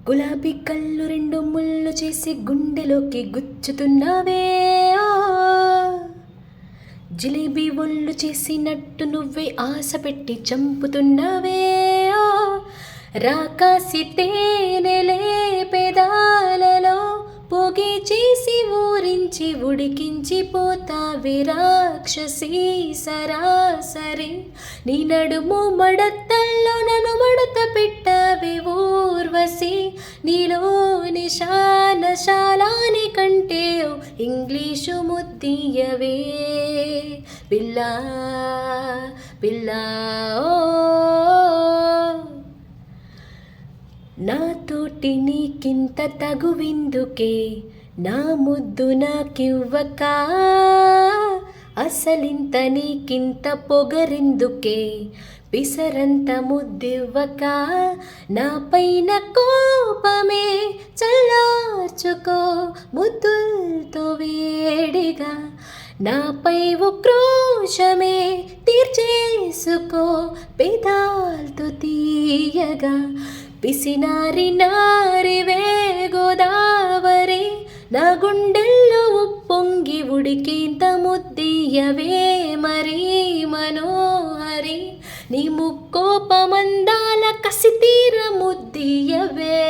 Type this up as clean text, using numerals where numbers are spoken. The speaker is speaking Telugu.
గులాబీ కళ్ళు రెండు ముళ్ళు చేసి గుండెలోకి గుచ్చుతున్నావే ఆ. జిలేబీ ఒళ్ళు చేసినట్టు నువ్వే ఆశ పెట్టి చంపుతున్నావే ఆ. రాకాసి తేనెలే పెదాలలో పొగి చేసి ఊరించి ఉడికించి పోతావే రాక్షసి సరాసరి. నీ నడుము మడతల్లో నన్ను మడత పెట్టావే ఊర్వశి. నీలోని శానశాలాని కంటే ఇంగ్లీషు ముద్దియవే పిల్లా పిల్లా ఓ. నాతోటి నీకింత తగువిందుకే నా ముద్దు నాకివ్వక. అసలింత నీకింత పొగరిందుకే పిసరంత ముద్దివ్వక. నా పైన కోపమే చల్లార్చుకో ముద్దులతో వేడిగా. నాపై ఉక్రోషమే తీర్చేసుకో పెదాల్తో తీయగా. పిసినారి నారివే గోదావరి. నా గుండెల్లో ఉప్పొంగి ఉడికేంత ముద్దియవే మరీ మనోహరి. నీ ముక్కోపమందాల కసి తీర ముద్దియవే.